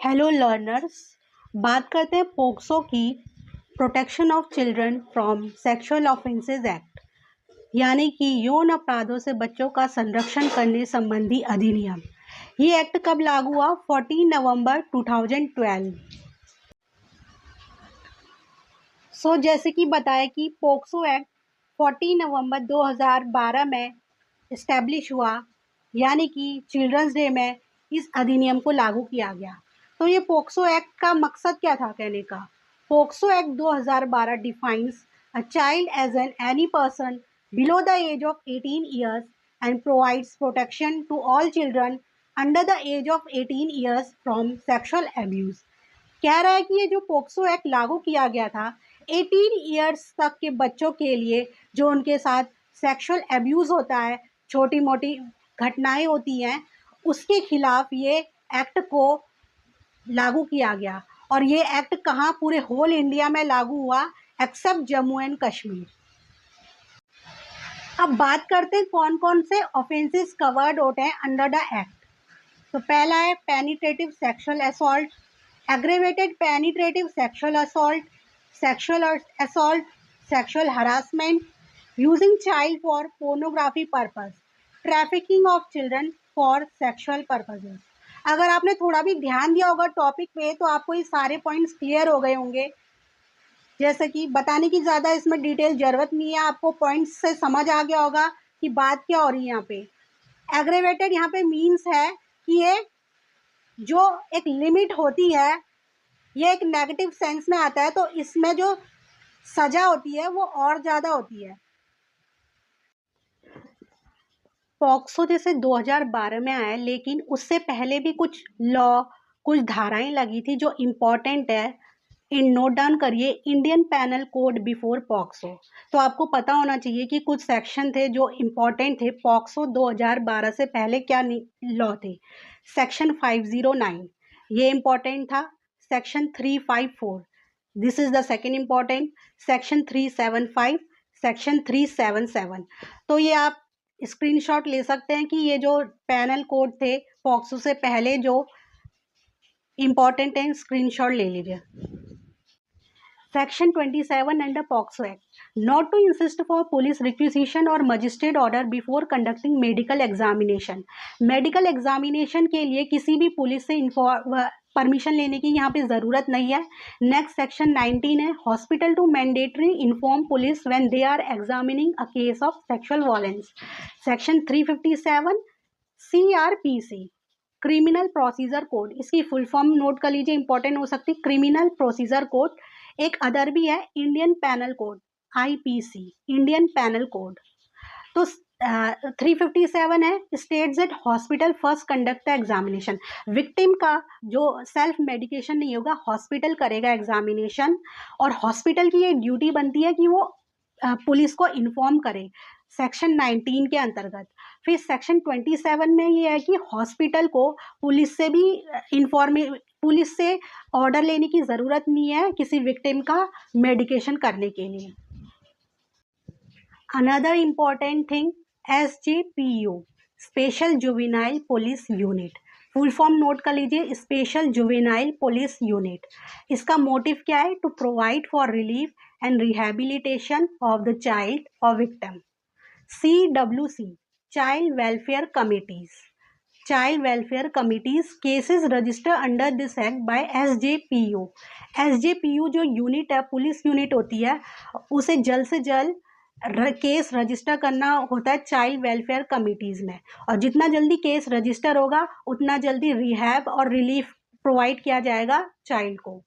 Hello learners, बात करते हैं पोक्सो की protection of children from sexual offences act यानी कि यौन अपराधों से बच्चों का संरक्षण करने संबंधी अधिनियम। ये एक्ट कब लागू हुआ? 14 नवंबर 2012। जैसे कि बताया कि पोक्सो एक्ट 14 नवंबर 2012 में इस्टेब्लिश हुआ, यानी कि चिल्ड्रंस डे में इस अधिनियम को लागू किया गया। तो ये पोक्सो एक्ट का मकसद क्या था कहने का? POCSO act 2012 defines a child as an any person below the age of 18 years and provides protection to all children under the age of 18 years from sexual abuse. कह रहा है कि ये जो पोक्सो एक्ट लागू किया गया था 18 ईयर्स तक के बच्चों के लिए, जो उनके साथ सेक्सुअल एब्यूज़ होता है, छोटी मोटी घटनाएं होती हैं, उसके खिलाफ ये एक्ट को लागू किया गया। और ये एक्ट कहाँ? पूरे होल इंडिया में लागू हुआ एक्सेप्ट जम्मू एंड कश्मीर। अब बात करते हैं कौन कौन से ऑफेंसेस कवर्ड होते हैं अंडर द एक्ट। तो पहला है penetrative sexual assault, aggravated penetrative sexual assault, sexual assault, sexual harassment, using child for pornography purpose, trafficking of children for sexual purposes. अगर आपने थोड़ा भी ध्यान दिया होगा टॉपिक पे तो आपको ये सारे पॉइंट्स क्लियर हो गए होंगे। जैसे कि बताने की ज़्यादा इसमें डिटेल ज़रूरत नहीं है, आपको पॉइंट्स से समझ आ गया होगा कि बात क्या हो रही है यहाँ पे। एग्रेवेटेड यहाँ पे मीन्स है कि ये जो एक लिमिट होती है, ये एक नेगेटिव सेंस में आता है, तो इसमें जो सज़ा होती है वो और ज़्यादा होती है। पॉक्सो जैसे 2012 में आया, लेकिन उससे पहले भी कुछ लॉ, कुछ धाराएं लगी थी जो इम्पोर्टेंट है। इन नोट डाउन करिए, Indian penal code before POCSO. तो आपको पता होना चाहिए कि कुछ सेक्शन थे जो इम्पोर्टेंट थे। पॉक्सो 2012 से पहले क्या लॉ थे? सेक्शन 509 ये इम्पोर्टेंट था। Section 354 this is the second important. Section 375, section 377। तो ये आप स्क्रीनशॉट ले सकते हैं कि ये जो पैनल कोड थे पॉक्सो से पहले जो इम्पोर्टेंट है, स्क्रीनशॉट ले लीजिए। Section 27 under POCSO Act, not to insist for police requisition or magistrate order before conducting medical examination. Medical examination के लिए किसी भी पुलिस से परमिशन लेने की यहाँ पे ज़रूरत नहीं है। नेक्स्ट सेक्शन 19 है, hospital to mandatory inform police when they are examining a case of sexual violence. Section 357 CRPC, criminal procedure code, इसकी फुल फॉर्म नोट कर लीजिए, इंपॉर्टेंट हो सकती है। Criminal procedure code. एक अदर भी है Indian penal code, IPC, Indian penal code. तो 357 है, states that hospital first conduct the examination. Victim का जो सेल्फ मेडिकेशन नहीं होगा, हॉस्पिटल करेगा एग्जामिनेशन, और हॉस्पिटल की ये ड्यूटी बनती है कि वो पुलिस को इन्फॉर्म करे, सेक्शन 19 के अंतर्गत। फिर सेक्शन 27 में ये है कि हॉस्पिटल को पुलिस से भी पुलिस से ऑर्डर लेने की ज़रूरत नहीं है किसी विक्टिम का मेडिकेशन करने के लिए। Another important thing, SJPU, special juvenile police unit. Full form note कर लीजिए, स्पेशल जुवेनाइल पुलिस यूनिट। इसका मोटिव क्या है? To provide for relief and rehabilitation of the child और victim. CWC, child welfare committees. Child welfare committees cases register under this act by SJPU। SJPU जो unit है, police unit होती है, उसे जल्द से जल्द केस रजिस्टर करना होता है चाइल्ड वेलफेयर कमिटीज़ में, और जितना जल्दी केस रजिस्टर होगा उतना जल्दी रिहैब और रिलीफ प्रोवाइड किया जाएगा चाइल्ड को।